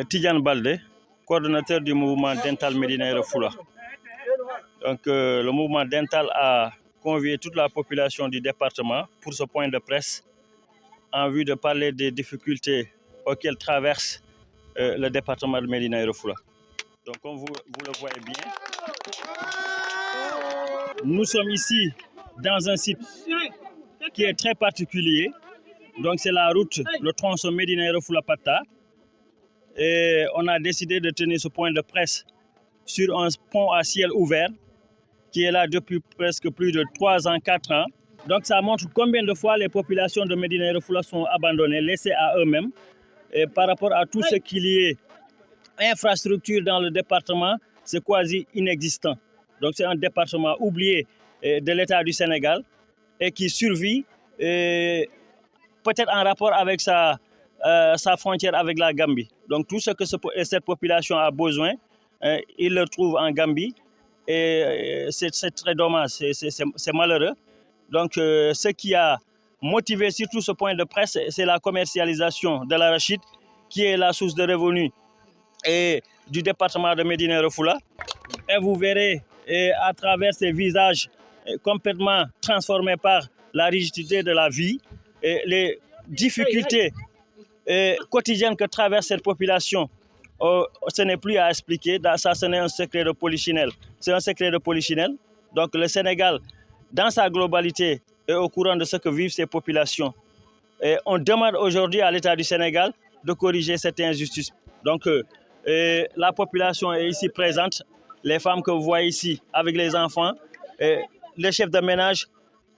Tidiane Baldé, coordonnateur du mouvement Dental Médina Yoro Foulah. Donc, le mouvement Dental a convié toute la population du département pour ce point de presse en vue de parler des difficultés auxquelles traverse le département de Médina Yoro Foulah. Donc, comme vous le voyez bien, nous sommes ici dans un site qui est très particulier. Donc, c'est la route, le tronçon Médina Yoro Foulah Patta. Et on a décidé de tenir ce point de presse sur un pont à ciel ouvert qui est là depuis presque plus de 3 ans, 4 ans. Donc ça montre combien de fois les populations de Médina Yoro Foulah sont abandonnées, laissées à eux-mêmes. Et par rapport à tout ce qu'il y ait infrastructure dans le département, c'est quasi inexistant. Donc c'est un département oublié de l'État du Sénégal et qui survit peut-être en rapport avec sa frontière avec la Gambie. Donc tout ce que cette population a besoin, il le trouve en Gambie. Et c'est très dommage, c'est malheureux. Donc ce qui a motivé surtout ce point de presse, c'est la commercialisation de l'arachide qui est la source de revenus et du département de Médina Yoro Foulah. Et vous verrez à travers ces visages complètement transformés par la rigidité de la vie et les difficultés quotidiennes que traverse cette population. Ce n'est plus à expliquer, ça ce n'est un secret de polichinelle. C'est un secret de polichinelle. Donc le Sénégal, dans sa globalité, est au courant de ce que vivent ces populations. Et on demande aujourd'hui à l'État du Sénégal de corriger cette injustice. Donc la population est ici présente, les femmes que vous voyez ici avec les enfants, les chefs de ménage.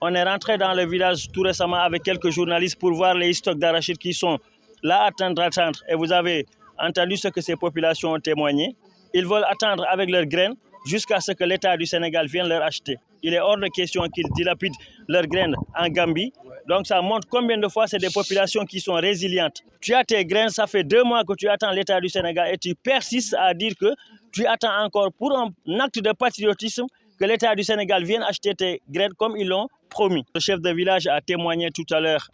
On est rentré dans le village tout récemment avec quelques journalistes pour voir les stocks d'arachide qui sont là à attendre. Et vous avez entendu ce que ces populations ont témoigné. Ils veulent attendre avec leurs graines jusqu'à ce que l'État du Sénégal vienne leur acheter. Il est hors de question qu'ils dilapident leurs graines en Gambie. Donc ça montre combien de fois c'est des populations qui sont résilientes. Tu as tes graines, ça fait 2 mois que tu attends l'État du Sénégal et tu persistes à dire que tu attends encore pour un acte de patriotisme que l'État du Sénégal vienne acheter tes graines comme ils l'ont promis. Le chef de village a témoigné tout à l'heure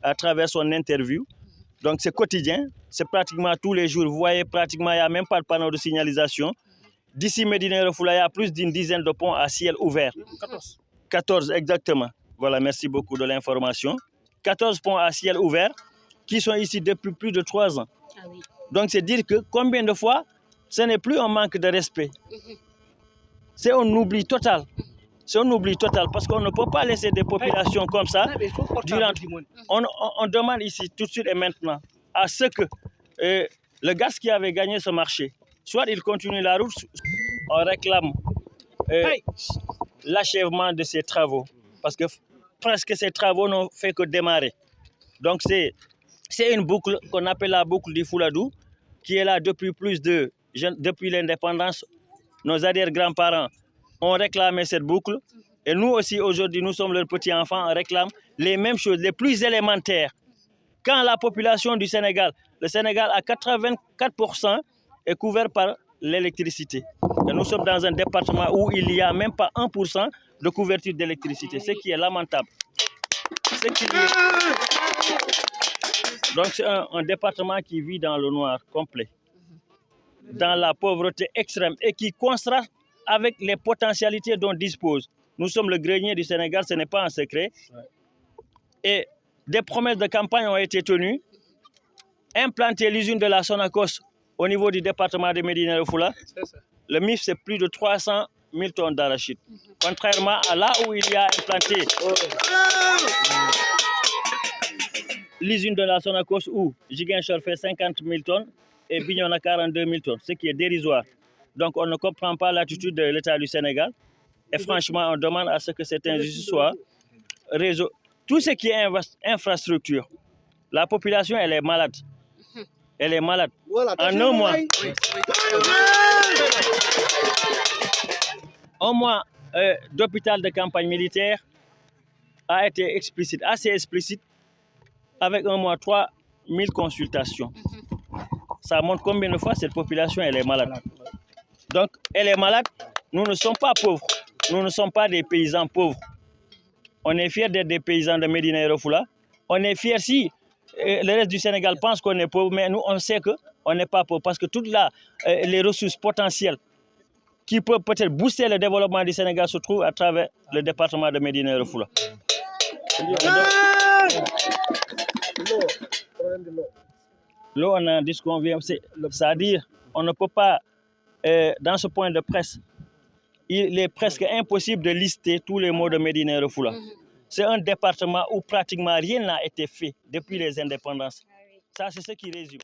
à travers son interview. Donc c'est quotidien, c'est pratiquement tous les jours. Vous voyez, pratiquement, il n'y a même pas de panneau de signalisation. D'ici Médina Yoro Foulah, il y a plus d'une dizaine de ponts à ciel ouvert. 14 exactement. Voilà, merci beaucoup de l'information. 14 ponts à ciel ouvert qui sont ici depuis plus de 3 ans. Ah oui. Donc c'est dire que combien de fois, ce n'est plus un manque de respect. C'est un oubli total. C'est un oubli total parce qu'on ne peut pas laisser des populations comme ça. On demande ici tout de suite et maintenant à ce que le gaz qui avait gagné ce marché, soit il continue la route, on réclame l'achèvement de ces travaux parce que presque ces travaux n'ont fait que démarrer. Donc c'est une boucle qu'on appelle la boucle du Fouladou qui est là depuis l'indépendance. Nos arrière-grands-parents ont réclamé cette boucle. Et nous aussi, aujourd'hui, nous sommes leurs petits-enfants, on réclame les mêmes choses, les plus élémentaires. Quand la population du Sénégal, le Sénégal à 84% est couvert par l'électricité. Et nous sommes dans un département où il n'y a même pas 1% de couverture d'électricité, ce qui est lamentable. Donc c'est un département qui vit dans le noir complet, dans la pauvreté extrême et qui contraste avec les potentialités dont dispose. Nous sommes le grenier du Sénégal, ce n'est pas un secret. Et des promesses de campagne ont été tenues. Implanter l'usine de la Sonacos au niveau du département de Médina Yoro Foulah. Le MIF, c'est plus de 300 000 tonnes d'arachide. Contrairement à là où il y a implanté l'usine de la Sonacos où Ziguinchor fait 50 000 tonnes et Bignona 42 000 tonnes, ce qui est dérisoire. Donc on ne comprend pas l'attitude de l'État du Sénégal. Et franchement, on demande à ce que cette injustice soit résolue. Tout ce qui est infrastructure, la population, elle est malade. Elle est malade. Voilà, en un mois, un mois d'hôpital de campagne militaire a été explicite, assez explicite, avec un mois 3 000 consultations. Ça montre combien de fois cette population elle est malade. Donc, elle est malade. Nous ne sommes pas pauvres. Nous ne sommes pas des paysans pauvres. On est fiers d'être des paysans de Médina Yoro Foulah. On est fiers si Et le reste du Sénégal pense qu'on est pauvre, mais nous, on sait qu'on n'est pas pauvre parce que toutes les ressources potentielles qui peuvent peut-être booster le développement du Sénégal se trouvent à travers le département de Médina Yoro Foulah. L'eau, on a dit ce qu'on vient, c'est-à-dire on ne peut pas, dans ce point de presse, il est presque impossible de lister tous les mots de Médina Yoro Foulah. C'est un département où pratiquement rien n'a été fait depuis les indépendances. Ça, c'est ce qui résume.